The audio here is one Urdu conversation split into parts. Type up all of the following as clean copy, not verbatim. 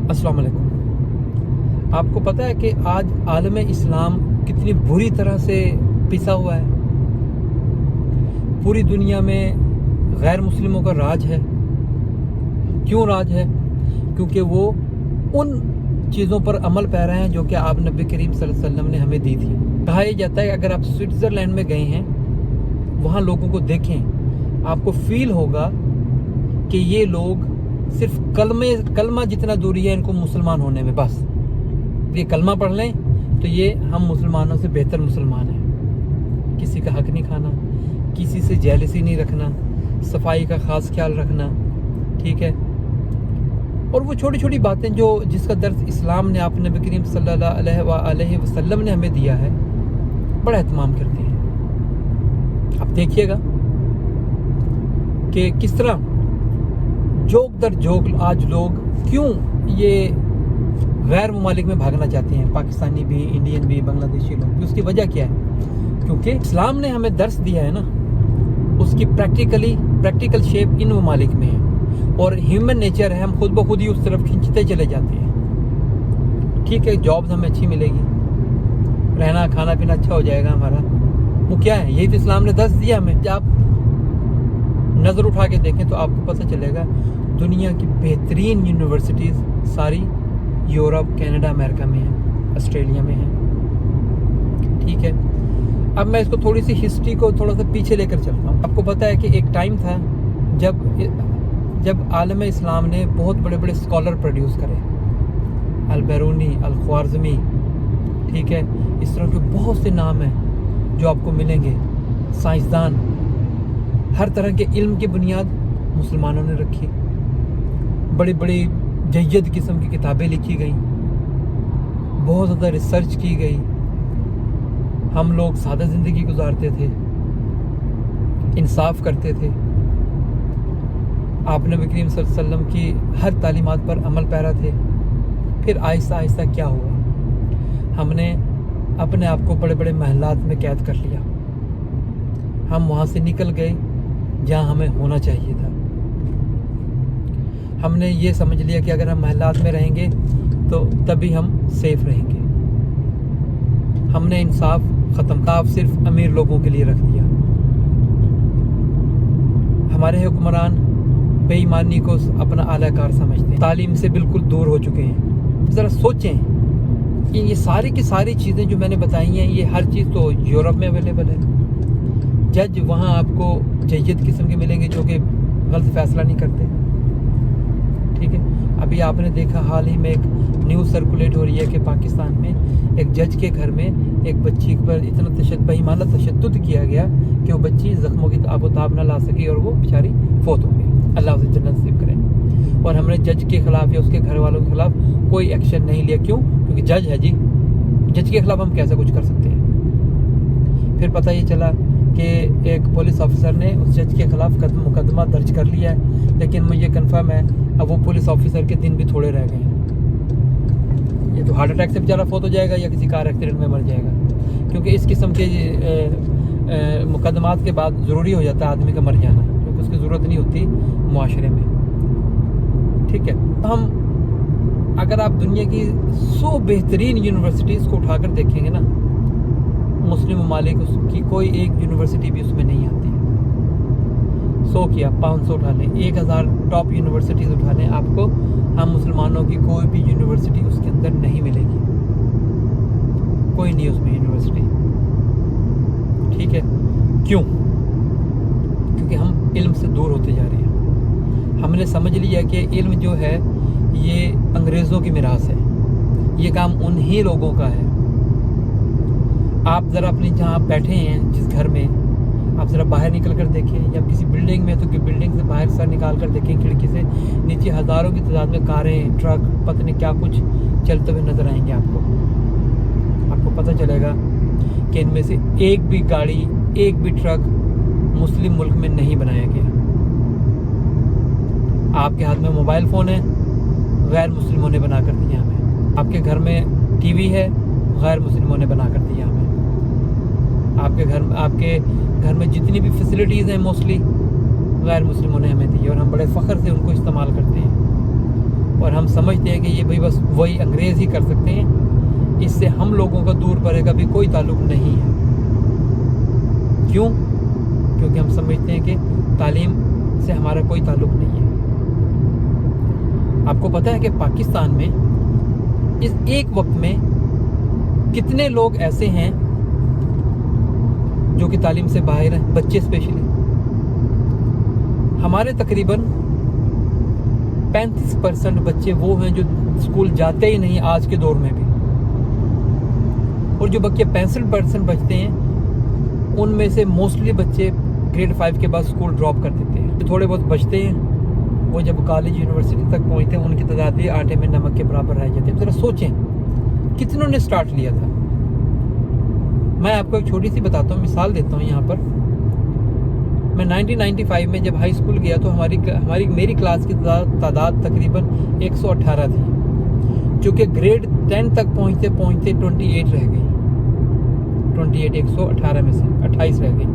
السلام علیکم۔ آپ کو پتہ ہے کہ آج عالم اسلام کتنی بری طرح سے پسا ہوا ہے؟ پوری دنیا میں غیر مسلموں کا راج ہے۔ کیوں راج ہے؟ کیونکہ وہ ان چیزوں پر عمل پیرا ہیں جو کہ آپ نبی کریم صلی اللہ علیہ وسلم نے ہمیں دی تھی۔ کہا یہ جاتا ہے کہ اگر آپ سوئٹزرلینڈ میں گئے ہیں، وہاں لوگوں کو دیکھیں، آپ کو فیل ہوگا کہ یہ لوگ صرف کلمہ جتنا دوری ہے ان کو مسلمان ہونے میں، بس یہ کلمہ پڑھ لیں تو یہ ہم مسلمانوں سے بہتر مسلمان ہیں۔ کسی کا حق نہیں کھانا، کسی سے جیلسی نہیں رکھنا، صفائی کا خاص خیال رکھنا، ٹھیک ہے؟ اور وہ چھوٹی چھوٹی باتیں جس کا درس اسلام نے، آپ نبی کریم صلی اللہ علیہ وسلم نے ہمیں دیا ہے، بڑا اہتمام کرتے ہیں۔ آپ دیکھیے گا کہ کس طرح جوک در جوک آج لوگ کیوں یہ غیر ممالک میں بھاگنا چاہتے ہیں، پاکستانی بھی، انڈین بھی، بنگلہ دیشی لوگ بھی۔ اس کی وجہ کیا ہے؟ کیونکہ اسلام نے ہمیں درس دیا ہے نا، اس کی پریکٹیکل شیپ ان ممالک میں ہے، اور ہیومن نیچر ہے، ہم خود بخود ہی اس طرف کھنچتے چلے جاتے ہیں۔ ٹھیک ہے، جابز ہمیں اچھی ملے گی، رہنا کھانا پینا اچھا ہو جائے گا ہمارا، وہ کیا ہے؟ یہی تو اسلام نے درس دیا ہمیں۔ جب آپ نظر اٹھا کے دیکھیں تو آپ کو پتہ چلے گا دنیا کی بہترین یونیورسٹیز ساری یورپ، کینیڈا، امریکہ میں ہیں، آسٹریلیا میں ہیں، ٹھیک ہے؟ اب میں اس کو تھوڑی سی ہسٹری کو تھوڑا سا پیچھے لے کر چلتا ہوں۔ آپ کو پتہ ہے کہ ایک ٹائم تھا جب عالم اسلام نے بہت بڑے بڑے اسکالر پروڈیوس کرے، البیرونی، الخوارزمی، ٹھیک ہے؟ اس طرح کے بہت سے نام ہیں جو آپ کو ملیں گے، سائنسدان، ہر طرح کے علم کی بنیاد مسلمانوں نے رکھی، بڑی بڑی جید قسم کی کتابیں لکھی گئیں، بہت زیادہ ریسرچ کی گئی۔ ہم لوگ سادہ زندگی گزارتے تھے، انصاف کرتے تھے، آپ نبی کریم صلی اللہ علیہ وسلم کی ہر تعلیمات پر عمل پیرا تھے۔ پھر آہستہ آہستہ کیا ہوا؟ ہم نے اپنے آپ کو بڑے بڑے محلات میں قید کر لیا، ہم وہاں سے نکل گئے جہاں ہمیں ہونا چاہیے تھا۔ ہم نے یہ سمجھ لیا کہ اگر ہم محلات میں رہیں گے تو تبھی ہم سیف رہیں گے۔ ہم نے انصاف ختم کیا، صرف امیر لوگوں کے لیے رکھ دیا۔ ہمارے حکمران بے ایمانی کو اپنا اعلیٰ کار سمجھتے ہیں، تعلیم سے بالکل دور ہو چکے ہیں۔ ذرا سوچیں کہ یہ ساری کی ساری چیزیں جو میں نے بتائی ہیں، یہ ہر چیز تو یورپ میں اویلیبل ہے۔ جج وہاں آپ کو جید قسم کے ملیں گے جو کہ غلط فیصلہ نہیں کرتے، ٹھیک ہے؟ ابھی آپ نے دیکھا حال ہی میں ایک نیوز سرکولیٹ ہو رہی ہے کہ پاکستان میں ایک جج کے گھر میں ایک بچی پر اتنا بہیمانہ تشدد کیا گیا کہ وہ بچی زخموں کی آب و تاب نہ لا سکی اور وہ بیچاری فوت ہو گئی۔ اللہ اسے جنت نصیب کرے۔ اور ہم نے جج کے خلاف یا اس کے گھر والوں کے خلاف کوئی ایکشن نہیں لیا۔ کیوں؟ کیونکہ جج ہے جی، جج کے خلاف ہم کیسے کچھ کر سکتے ہیں؟ پھر پتہ یہ چلا کہ ایک پولیس آفیسر نے اس جج کے خلاف مقدمہ درج کر لیا ہے، لیکن مجھے کنفرم ہے اب وہ پولیس آفیسر کے دن بھی تھوڑے رہ گئے ہیں۔ یہ تو ہارٹ اٹیک سے بیچارہ فوت ہو جائے گا یا کسی کار ایکسیڈنٹ میں مر جائے گا، کیونکہ اس قسم کے مقدمات کے بعد ضروری ہو جاتا ہے آدمی کا مر جانا، کیونکہ اس کی ضرورت نہیں ہوتی معاشرے میں، ٹھیک ہے؟ ہم اگر آپ دنیا کی 100 بہترین یونیورسٹیز کو اٹھا کر دیکھیں گے نا، مسلم ممالک اس کی کوئی ایک یونیورسٹی بھی اس میں نہیں آتی۔ 100 کیا 500 اٹھا لیں، 1000 ٹاپ یونیورسٹیز اٹھا لیں، آپ کو ہم مسلمانوں کی کوئی بھی یونیورسٹی اس کے اندر نہیں ملے گی، کوئی نہیں اس میں یونیورسٹی، ٹھیک ہے؟ کیوں؟ کیونکہ ہم علم سے دور ہوتے جا رہے ہیں۔ ہم نے سمجھ لیا کہ علم جو ہے یہ انگریزوں کی میراث ہے، یہ کام انہی لوگوں کا ہے۔ آپ ذرا اپنی جہاں آپ بیٹھے ہیں جس گھر میں، آپ ذرا باہر نکل کر دیکھیں، یا کسی بلڈنگ میں تو کہ بلڈنگ سے باہر سر نکال کر دیکھیں کھڑکی سے، نیچے ہزاروں کی تعداد میں کاریں، ٹرک، پتہ نہیں کیا کچھ چلتے ہوئے نظر آئیں گے آپ کو۔ آپ کو پتہ چلے گا کہ ان میں سے ایک بھی گاڑی، ایک بھی ٹرک مسلم ملک میں نہیں بنایا گیا۔ آپ کے ہاتھ میں موبائل فون ہے، غیر مسلموں نے بنا کر دیا ہمیں۔ آپ کے گھر میں ٹی وی ہے، غیر مسلموں نے بنا کر دیا ہمیں۔ آپ کے گھر میں جتنی بھی فیسلٹیز ہیں موسٹلی غیر مسلموں نے ہمیں دی، اور ہم بڑے فخر سے ان کو استعمال کرتے ہیں۔ اور ہم سمجھتے ہیں کہ یہ بھائی بس وہی انگریز ہی کر سکتے ہیں، اس سے ہم لوگوں کا دور پڑے کا بھی کوئی تعلق نہیں ہے۔ کیوں؟ کیونکہ ہم سمجھتے ہیں کہ تعلیم سے ہمارا کوئی تعلق نہیں ہے۔ آپ کو پتہ ہے کہ پاکستان میں اس ایک وقت میں کتنے لوگ ایسے ہیں جو کہ تعلیم سے باہر ہیں، بچے اسپیشلی؟ ہمارے تقریباً 35% بچے وہ ہیں جو اسکول جاتے ہی نہیں آج کے دور میں بھی، اور جو بچے 65% بچتے ہیں ان میں سے موسٹلی بچے گریڈ 5 کے بعد اسکول ڈراپ کر دیتے ہیں۔ تھوڑے بہت بچتے ہیں، وہ جب کالج یونیورسٹی تک پہنچتے ہیں ان کی تعداد بھی آٹے میں نمک کے برابر رہ جاتے ہیں۔ ذرا سوچیں کتنوں نے سٹارٹ لیا تھا۔ میں آپ کو ایک چھوٹی سی بتاتا ہوں، مثال دیتا ہوں یہاں پر۔ میں 1995 میں جب ہائی اسکول گیا تو میری کلاس کی تعداد تقریباً 118 تھی، جو کہ گریڈ 10 تک پہنچتے 28 رہ گئی۔ 118 میں سے 28 رہ گئی۔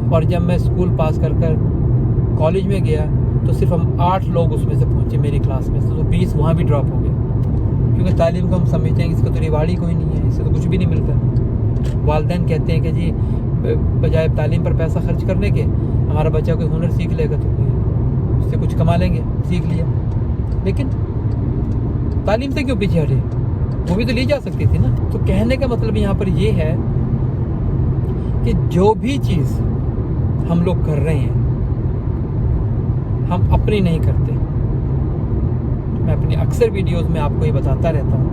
اور جب میں اسکول پاس کر کالج میں گیا تو صرف ہم 8 لوگ اس میں سے پہنچے میری کلاس میں سے، تو 20 وہاں بھی ڈراپ ہو گئے، کیونکہ تعلیم کو ہم سمجھتے ہیں کہ اس کا تو ریواڑی کوئی نہیں ہے، اس سے تو کچھ بھی نہیں ملتا۔ والدین کہتے ہیں کہ جی بجائے تعلیم پر پیسہ خرچ کرنے کے ہمارا بچہ کوئی ہنر سیکھ لے گا تو اس سے کچھ کما لیں گے، سیکھ لیا۔ لیکن تعلیم سے کیوں پیچھے ہٹے؟ وہ بھی تو لی جا سکتی تھی نا۔ تو کہنے کا مطلب یہاں پر یہ ہے کہ جو بھی چیز ہم لوگ کر رہے ہیں ہم اپنی نہیں کرتے۔ میں اپنی اکثر ویڈیوز میں آپ کو یہ بتاتا رہتا ہوں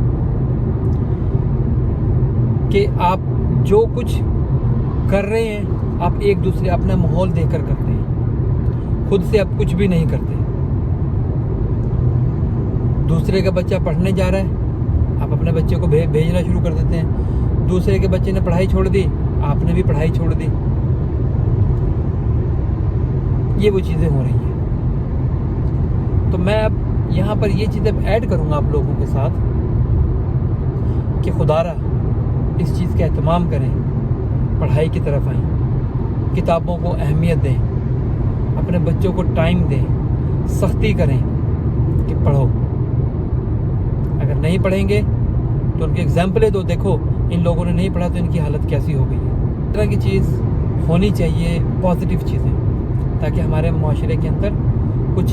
کہ آپ جو کچھ کر رہے ہیں آپ ایک دوسرے اپنا ماحول دیکھ کر کرتے ہیں، خود سے آپ کچھ بھی نہیں کرتے۔ دوسرے کا بچہ پڑھنے جا رہا ہے آپ اپنے بچے کو بھیجنا شروع کر دیتے ہیں، دوسرے کے بچے نے پڑھائی چھوڑ دی آپ نے بھی پڑھائی چھوڑ دی۔ یہ وہ چیزیں ہو رہی ہیں۔ تو میں اب یہاں پر یہ چیزیں ایڈ کروں گا آپ لوگوں کے ساتھ کہ خدارا اس چیز کا اہتمام کریں، پڑھائی کی طرف آئیں، کتابوں کو اہمیت دیں، اپنے بچوں کو ٹائم دیں، سختی کریں کہ پڑھو۔ اگر نہیں پڑھیں گے تو ان کی ایگزامپلیں دو، دیکھو ان لوگوں نے نہیں پڑھا تو ان کی حالت کیسی ہو گئی ہے۔ اس طرح کی چیز ہونی چاہیے، پازیٹیو چیزیں، تاکہ ہمارے معاشرے کے اندر کچھ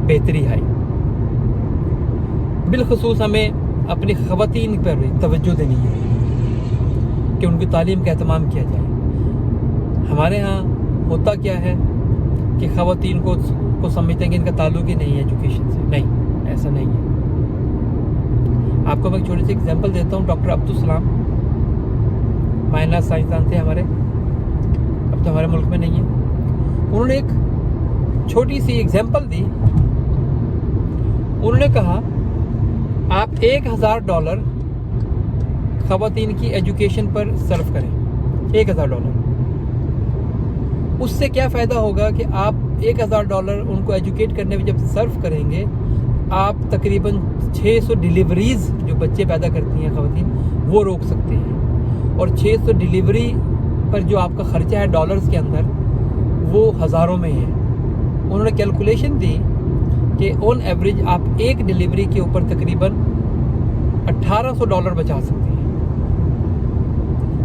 بہتری آئے۔ بالخصوص ہمیں اپنی خواتین پر بھی توجہ دینی ہے کہ ان کی تعلیم کا اہتمام کیا جائے۔ ہمارے ہاں ہوتا کیا ہے کہ خواتین کو سمجھتے ہیں کہ ان کا تعلق ہی نہیں ہے ایجوکیشن سے۔ نہیں، ایسا نہیں ہے۔ آپ کو میں ایک چھوٹی سی ایگزامپل دیتا ہوں۔ ڈاکٹر عبدالسلام مائنر سائنسدان تھے ہمارے، اب تو ہمارے ملک میں نہیں ہیں۔ انہوں نے ایک چھوٹی سی ایگزامپل دی۔ انہوں نے کہا آپ $1000 خواتین کی ایجوکیشن پر صرف کریں، $1000۔ اس سے کیا فائدہ ہوگا کہ آپ $1000 ان کو ایجوکیٹ کرنے میں جب صرف کریں گے، آپ تقریباً 600 ڈیلیوریز جو بچے پیدا کرتی ہیں خواتین وہ روک سکتے ہیں، اور 600 ڈیلیوری پر جو آپ کا خرچہ ہے ڈالرز کے اندر وہ ہزاروں میں ہے۔ انہوں نے کیلکولیشن دی کہ آن ایوریج آپ ایک ڈیلیوری کے اوپر تقریباً $1800 بچا سکتے ہیں۔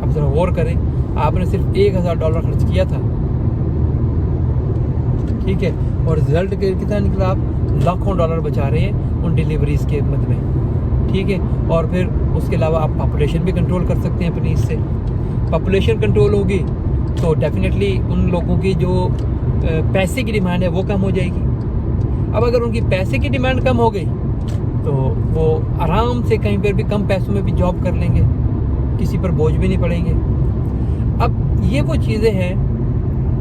اب ذرا غور کریں، آپ نے صرف $1000 خرچ کیا تھا، ٹھیک ہے، اور رزلٹ کتنا نکلا؟ آپ لاکھوں ڈالر بچا رہے ہیں ان ڈیلیوریز کے مد میں، ٹھیک ہے۔ اور پھر اس کے علاوہ آپ پاپولیشن بھی کنٹرول کر سکتے ہیں اپنی، اس سے پاپولیشن کنٹرول ہوگی تو ڈیفینیٹلی ان لوگوں کی جو پیسے کی ڈیمانڈ ہے وہ کم ہو جائے گی۔ اب اگر ان کی پیسے کی ڈیمانڈ کم ہو گئی تو وہ آرام سے کہیں پر بھی کم پیسوں میں بھی جاب کر لیں گے، کسی پر بوجھ بھی نہیں پڑیں گے۔ اب یہ وہ چیزیں ہیں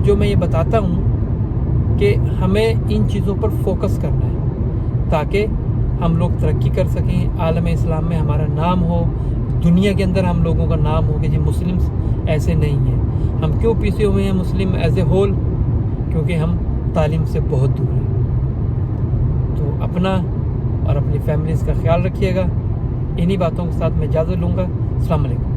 جو میں یہ بتاتا ہوں کہ ہمیں ان چیزوں پر فوکس کرنا ہے تاکہ ہم لوگ ترقی کر سکیں، عالم اسلام میں ہمارا نام ہو، دنیا کے اندر ہم لوگوں کا نام ہو کہ جی مسلمس ایسے نہیں ہیں۔ ہم کیوں پیچھے ہوئے ہیں مسلم ایز اے ہول؟ کیونکہ ہم تعلیم سے بہت دور ہیں۔ تو اپنا اور اپنی فیملیز کا خیال رکھیے گا۔ انہی باتوں کے ساتھ میں اجازت لوں گا۔ السلام علیکم۔